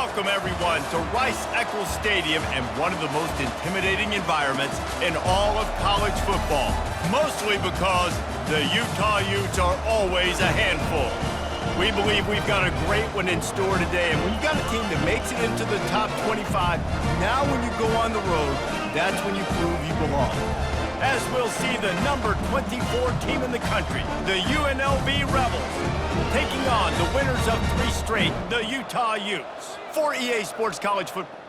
welcome everyone to Rice-Eccles Stadium and one of the most intimidating environments in all of college football. Mostly because the Utah Utes are always a handful. We believe we've got a great one in store today, and when you've got a team that makes it into the top 25, now when you go on the road, that's when you prove you belong. As we'll see the number 24 team in the country, the UNLV Rebels, taking on the winners of 3 straight, the Utah Utes. For EA Sports College Football.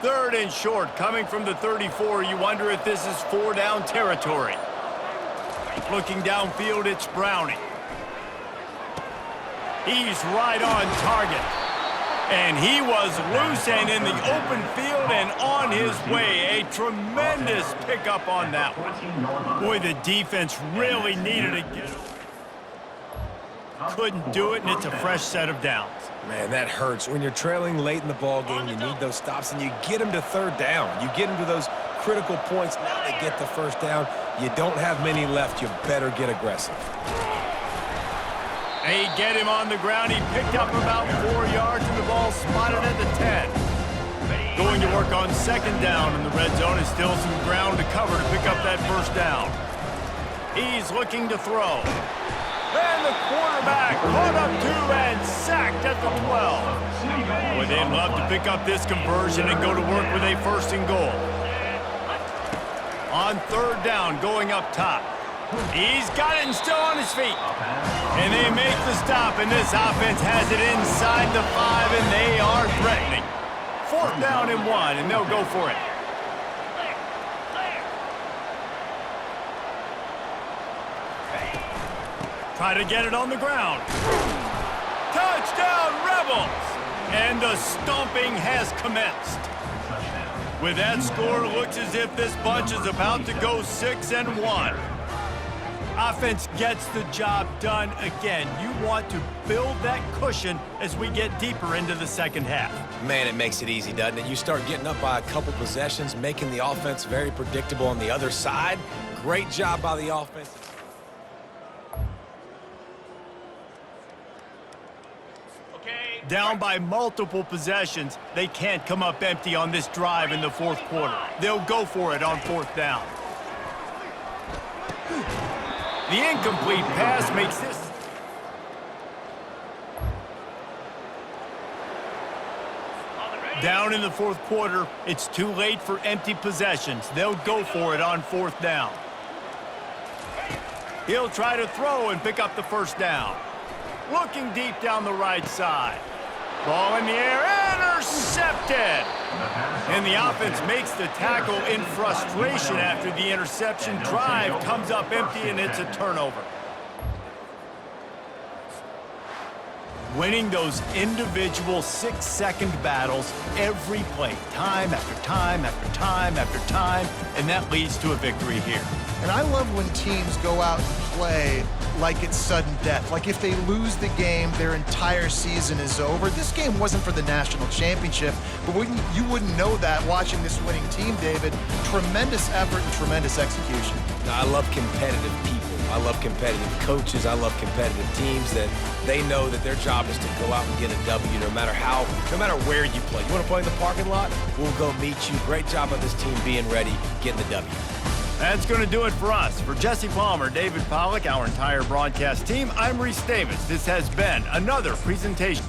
Third and short, coming from the 34. You wonder if this is 4-down territory. Looking downfield, it's Browning. He's right on target. And he was loose and in the open field and on his way. A tremendous pickup on that one. Boy, the defense really needed to get him. Couldn't do it, and it's a fresh set of downs. Man, that hurts. When you're trailing late in the ball game, you need those stops, and you get them to third down. You get them to those critical points. Now they get the first down. You don't have many left. You better get aggressive. They get him on the ground. He picked up about 4 yards, and the ball spotted at the 10. Going to work on second down, and the red zone is still some ground to cover to pick up that first down. He's looking to throw. And the quarterback caught up 2 and sacked at the 12. Boy, they'd love to pick up this conversion and go to work with a first and goal. On third down, going up top. He's got it and still on his feet. And they make the stop, and this offense has it inside the 5, and they are threatening. Fourth down and 1, and they'll go for it. Try to get it on the ground. Touchdown, Rebels! And the stomping has commenced. With that score, it looks as if this bunch is about to go 6-1. Offense gets the job done again. You want to build that cushion as we get deeper into the second half. Man, it makes it easy, doesn't it? You start getting up by a couple possessions, making the offense very predictable on the other side. Great job by the offense. Down by multiple possessions, they can't come up empty on this drive in the fourth quarter. They'll go for it on fourth down. The incomplete pass makes this. Down in the fourth quarter, it's too late for empty possessions. They'll go for it on fourth down. He'll try to throw and pick up the first down. Looking deep down the right side. Ball in the air, intercepted! And the offense makes the tackle in frustration after the interception. Drive comes up empty, and it's a turnover. Winning those individual 6-second battles every play, time after time after time after time, and that leads to a victory here. And I love when teams go out and play like it's sudden death. Like if they lose the game, their entire season is over. This game wasn't for the national championship, but you wouldn't know that watching this winning team, David. Tremendous effort and tremendous execution. I love competitive people. I love competitive coaches. I love competitive teams that they know that their job is to go out and get a W no matter where you play. You want to play in the parking lot? We'll go meet you. Great job of this team being ready, getting the W. That's going to do it for us. For Jesse Palmer, David Pollack, our entire broadcast team, I'm Reese Davis. This has been another presentation.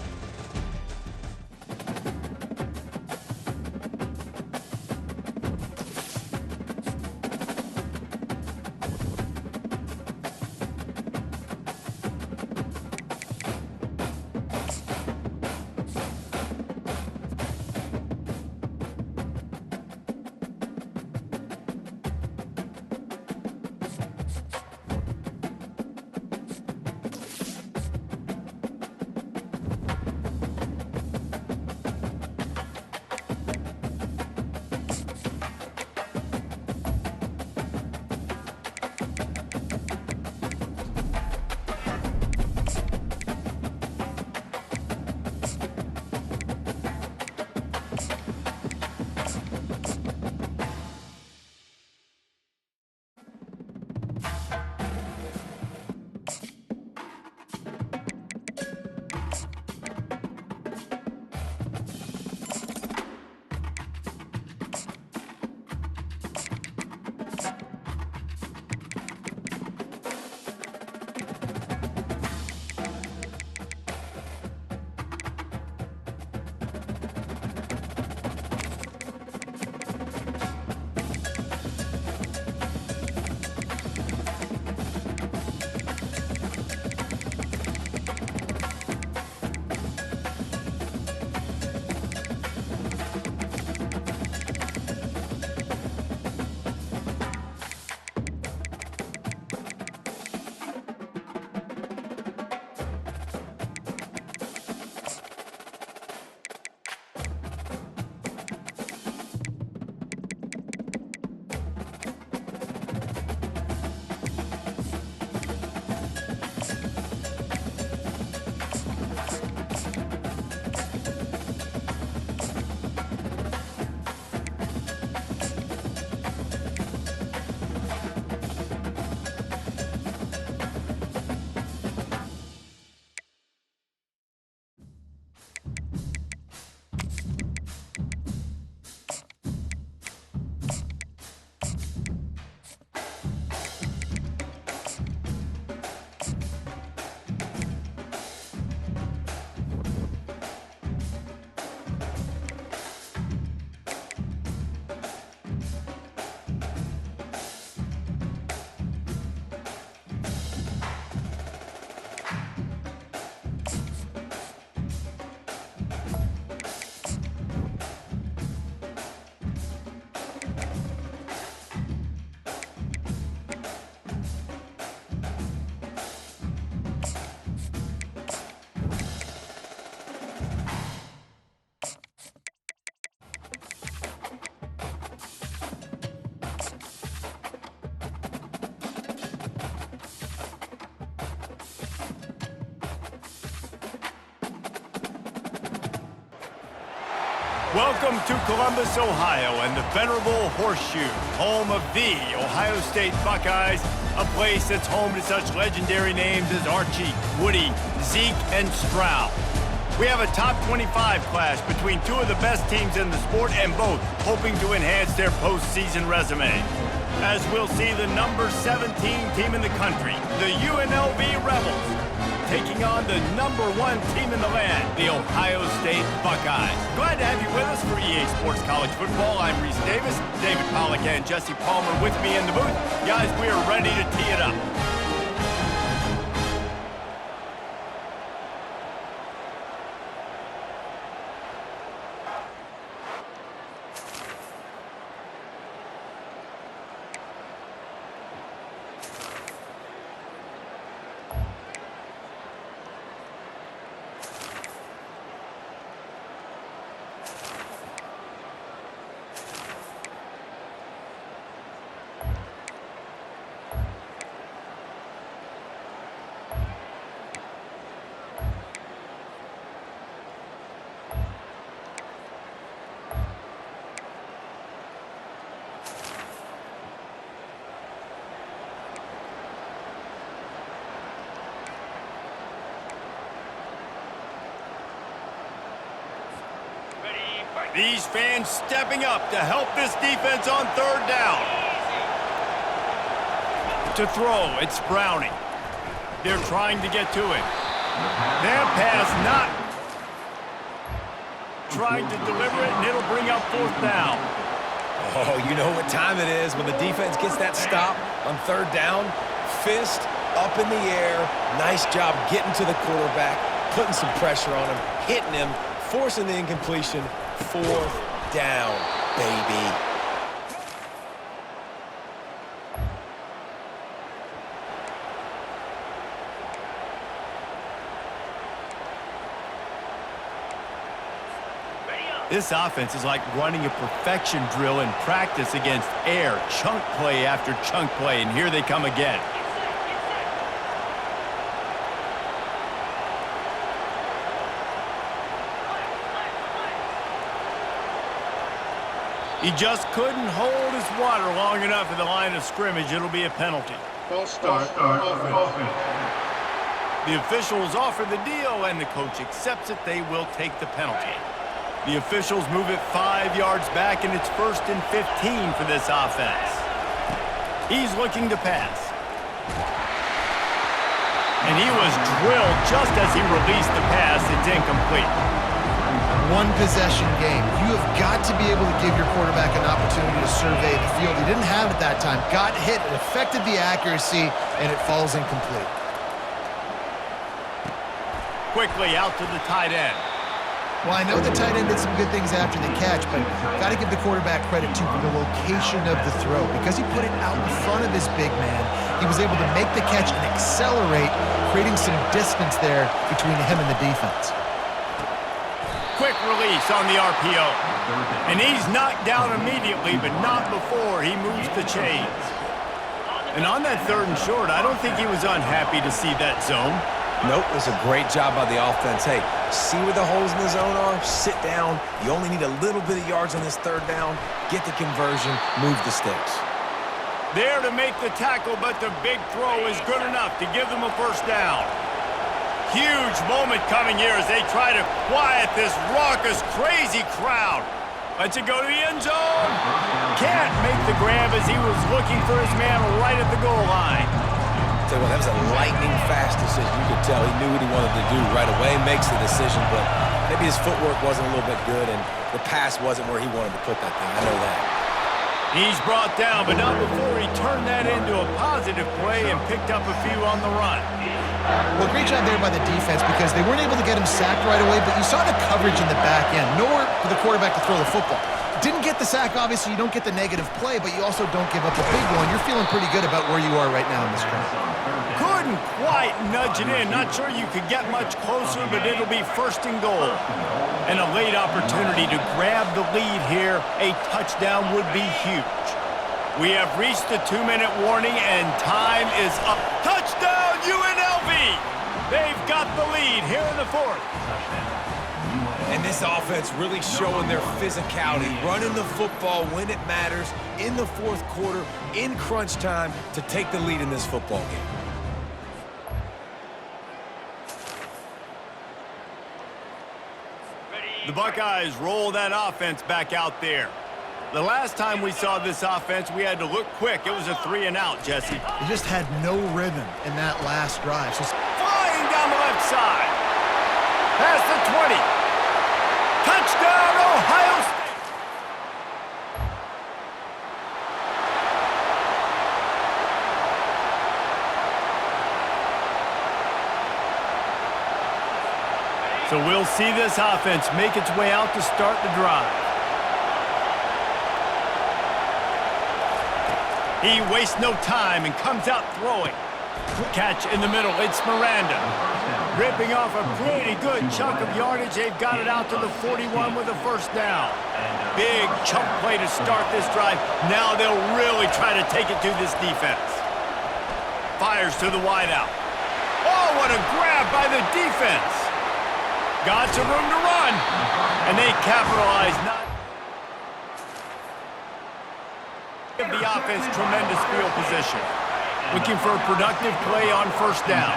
Welcome to Columbus, Ohio, and the venerable Horseshoe, home of the Ohio State Buckeyes, a place that's home to such legendary names as Archie, Woody, Zeke, and Stroud. We have a top 25 clash between two of the best teams in the sport, and both hoping to enhance their postseason resume. As we'll see the number 17 team in the country, the UNLV Rebels, taking on the number 1 team in the land, the Ohio State Buckeyes. Glad to have you with us for EA Sports College Football. I'm Reese Davis, David Pollack and Jesse Palmer with me in the booth. Guys, we are ready to tee it up. These fans stepping up to help this defense on third down. To throw, it's Browning. They're trying to get to it. Their pass not trying to deliver it, and it'll bring up fourth down. Oh, you know what time it is when the defense gets that stop on third down. Fist up in the air. Nice job getting to the quarterback, putting some pressure on him, hitting him, forcing the incompletion. Fourth down, baby. This offense is like running a perfection drill in practice against air, chunk play after chunk play, and here they come again. He just couldn't hold his water long enough at the line of scrimmage. It'll be a penalty. False start offense. The officials offer the deal, and the coach accepts it. They will take the penalty. The officials move it 5 yards back, and it's 1st and 15 for this offense. He's looking to pass. And he was drilled just as he released the pass. It's incomplete. One possession game. You have got to be able to give your quarterback an opportunity to survey the field. He didn't have it that time. Got hit, it affected the accuracy, and it falls incomplete. Quickly out to the tight end. Well, I know the tight end did some good things after the catch, but got to give the quarterback credit, too, for the location of the throw. Because he put it out in front of his big man, he was able to make the catch and accelerate, creating some distance there between him and the defense. Quick release on the RPO. And he's knocked down immediately, but not before he moves the chains. And on that 3rd and short, I don't think he was unhappy to see that zone. Nope, it was a great job by the offense. Hey, see where the holes in the zone are? Sit down. You only need a little bit of yards on this 3rd down. Get the conversion, move the sticks. There to make the tackle, but the big throw is good enough to give them a 1st down. Huge moment coming here as they try to quiet this raucous, crazy crowd. Lets it go to the end zone. Can't make the grab as he was looking for his man right at the goal line. Tell you what, that was a lightning-fast decision. You could tell he knew what he wanted to do right away, makes the decision, but maybe his footwork wasn't a little bit good, and the pass wasn't where he wanted to put that thing. I know that. He's brought down, but not before he turned that into a positive play and picked up a few on the run. Well, great job there by the defense because they weren't able to get him sacked right away, but you saw the coverage in the back end. Nowhere for the quarterback to throw the football. Didn't get the sack, obviously. You don't get the negative play, but you also don't give up a big one. You're feeling pretty good about where you are right now in this game. Couldn't quite nudge it in. Not sure you could get much closer, but it'll be 1st and goal. And a late opportunity to grab the lead here. A touchdown would be huge. We have reached the 2-minute warning, and time is up. Touchdown, UNLV! They've got the lead here in the 4th. And this offense really showing their physicality, running the football when it matters, in the fourth quarter, in crunch time, to take the lead in this football game. The Buckeyes roll that offense back out there. The last time we saw this offense, we had to look quick. It was a 3-and-out, Jesse. They just had no rhythm in that last drive. So Flying down the left side. Past the 20. Touchdown, Ohio State. So we'll see this offense make its way out to start the drive. He wastes no time and comes out throwing. Catch in the middle, it's Miranda. Ripping off a pretty good chunk of yardage. They've got it out to the 41 with a first down. Big chunk play to start this drive. Now they'll really try to take it to this defense. Fires to the wideout. Oh, what a grab by the defense. Got some room to run. And they capitalize not. Give the offense tremendous field position. Looking for a productive play on first down.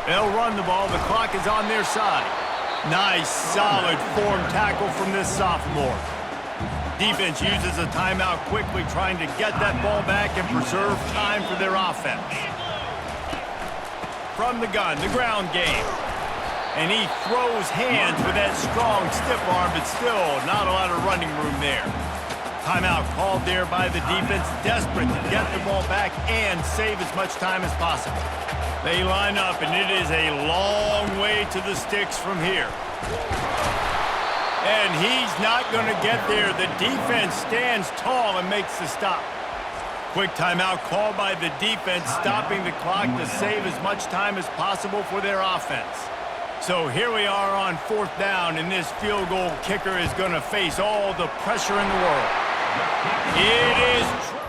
They'll run the ball. The clock is on their side. Nice, solid form tackle from this sophomore. Defense uses a timeout quickly, trying to get that ball back and preserve time for their offense. From the gun, the ground game. And he throws hands with that strong, stiff arm, but still not a lot of running room there. Timeout called there by the defense, desperate to get the ball back and save as much time as possible. They line up, and it is a long way to the sticks from here. And he's not going to get there. The defense stands tall and makes the stop. Quick timeout called by the defense, stopping the clock to save as much time as possible for their offense. So here we are on fourth down, and this field goal kicker is going to face all the pressure in the world. It is true.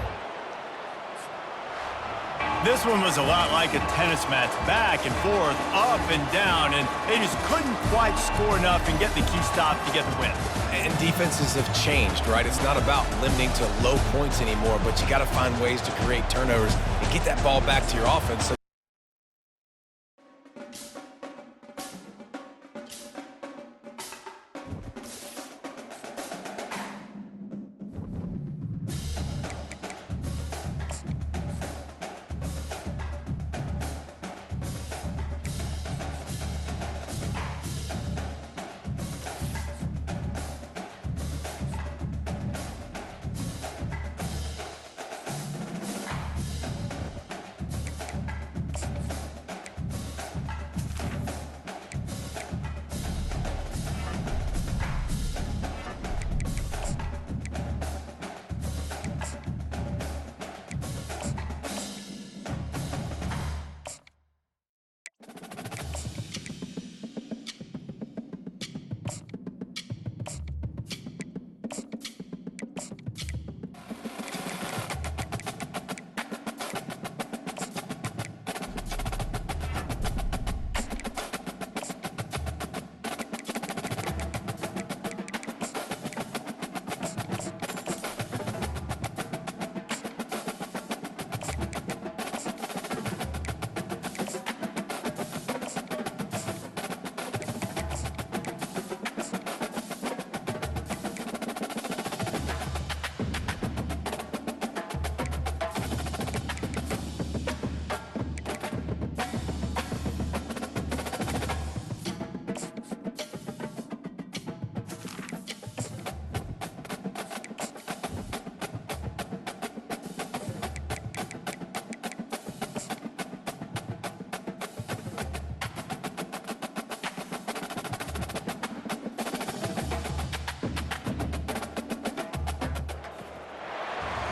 This one was a lot like a tennis match, back and forth, up and down, and they just couldn't quite score enough and get the key stop to get the win. And defenses have changed, right? It's not about limiting to low points anymore, but you got to find ways to create turnovers and get that ball back to your offense.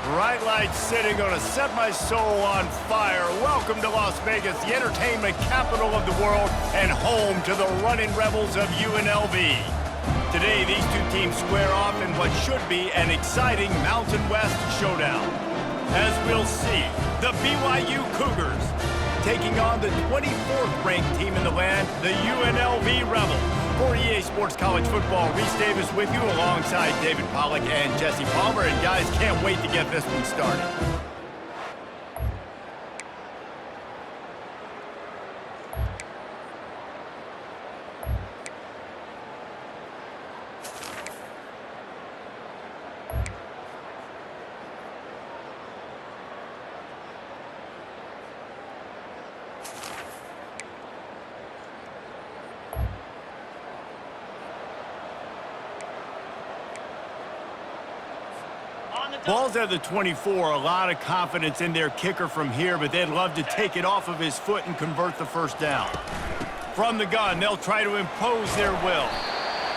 Bright lights city, gonna set my soul on fire. Welcome to Las Vegas, the entertainment capital of the world and home to the running rebels of UNLV. Today, these two teams square off in what should be an exciting Mountain West showdown. As we'll see, the BYU Cougars taking on the 24th ranked team in the land, the UNLV Rebels. For EA Sports College Football, Reese Davis with you alongside David Pollack and Jesse Palmer. And guys, can't wait to get this one started. Ball's at the 24, a lot of confidence in their kicker from here, but they'd love to take it off of his foot and convert the first down. From the gun, they'll try to impose their will.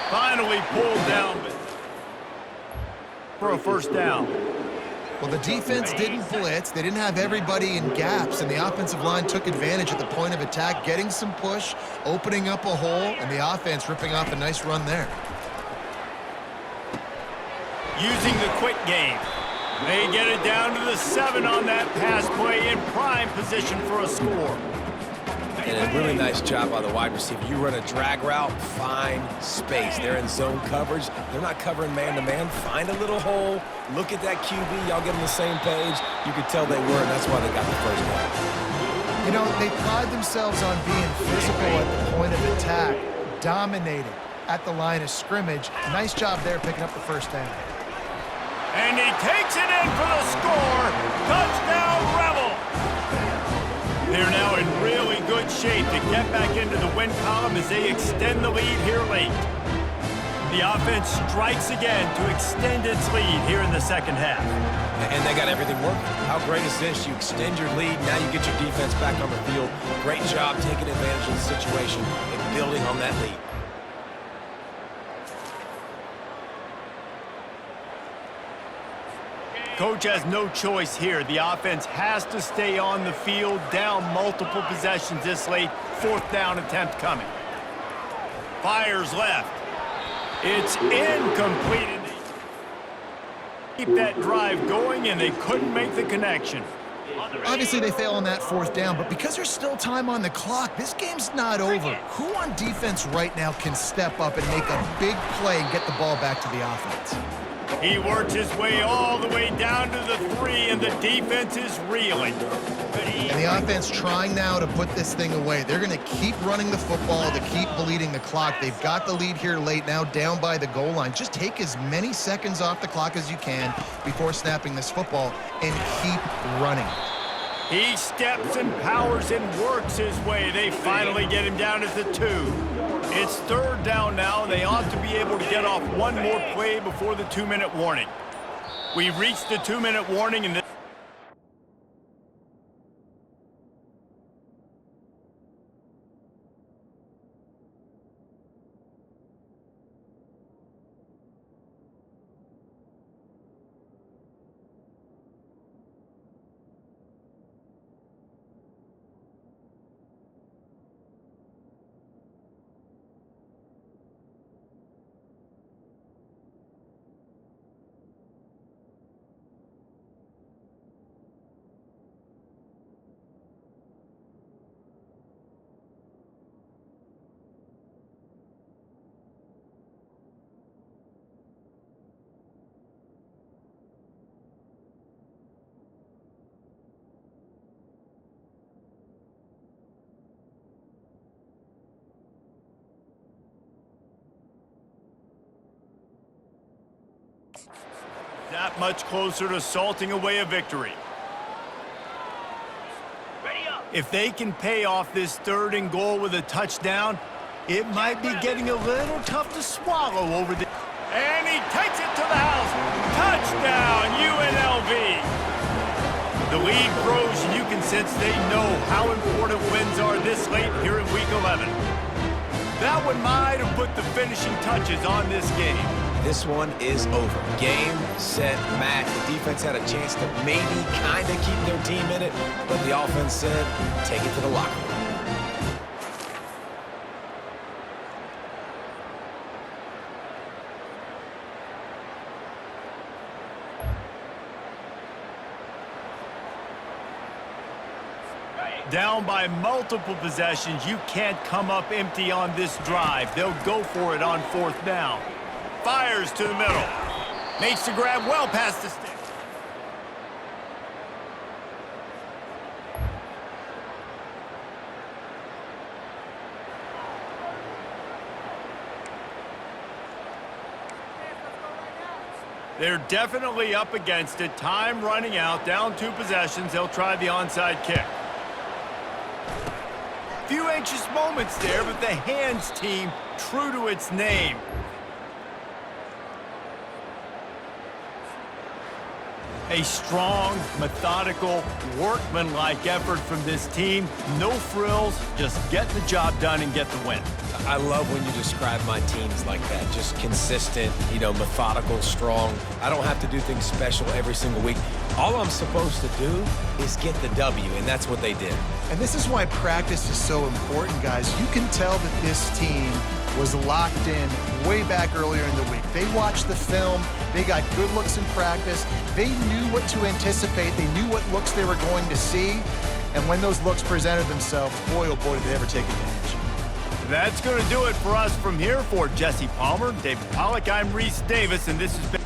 Finally pulled down for a first down. Well, the defense didn't blitz. They didn't have everybody in gaps, and the offensive line took advantage at the point of attack, getting some push, opening up a hole, and the offense ripping off a nice run there. Using the quick game. They get it down to the 7 on that pass play in prime position for a score. And a really nice job by the wide receiver. You run a drag route, find space. They're in zone coverage. They're not covering man-to-man. Find a little hole. Look at that QB. Y'all get on the same page. You could tell they were, and that's why they got the first down. You know, they pride themselves on being physical at the point of attack, dominating at the line of scrimmage. Nice job there picking up the first down. And he takes it in for the score. Touchdown, Rebels! They're now in really good shape to get back into the win column as they extend the lead here late. The offense strikes again to extend its lead here in the second half. And they got everything working. How great is this? You extend your lead, now you get your defense back on the field. Great job taking advantage of the situation and building on that lead. Coach has no choice here. The offense has to stay on the field, down multiple possessions this late. Fourth down attempt coming. Fires left. It's incomplete. Keep that drive going, and they couldn't make the connection. Obviously, they fail on that fourth down, but because there's still time on the clock, this game's not over. Who on defense right now can step up and make a big play and get the ball back to the offense? He works his way all the way down to the 3, and the defense is reeling. And the offense trying now to put this thing away. They're going to keep running the football to keep bleeding the clock. They've got the lead here late, now down by the goal line. Just take as many seconds off the clock as you can before snapping this football and keep running. He steps and powers and works his way. They finally get him down at the 2. It's third down now, and they ought to be able to get off one more play before the 2-minute warning. We've reached the 2-minute warning, and that much closer to salting away a victory. If they can pay off this 3rd and goal with a touchdown, it might be getting a little tough to swallow over the... And he takes it to the house. Touchdown, UNLV. The lead grows, and you can sense they know how important wins are this late here in Week 11. That one might have put the finishing touches on this game. This one is over. Game, set, match. The defense had a chance to maybe kind of keep their team in it, but the offense said, take it to the locker room. Down by multiple possessions, you can't come up empty on this drive. They'll go for it on 4th down. Fires to the middle. Makes the grab well past the stick. They're definitely up against it. Time running out. Down 2 possessions. They'll try the onside kick. Few anxious moments there, but the hands team true to its name. A strong, methodical, workmanlike effort from this team. No frills, just get the job done and get the win. I love when you describe my teams like that. Just consistent, methodical, strong. I don't have to do things special every single week. All I'm supposed to do is get the W, and that's what they did. And this is why practice is so important, guys. You can tell that this team was locked in way back earlier in the week. They watched the film. They got good looks in practice. They knew what to anticipate. They knew what looks they were going to see. And when those looks presented themselves, boy, oh boy, did they ever take advantage. That's going to do it for us from here. For Jesse Palmer, David Pollack, I'm Reese Davis, and this has been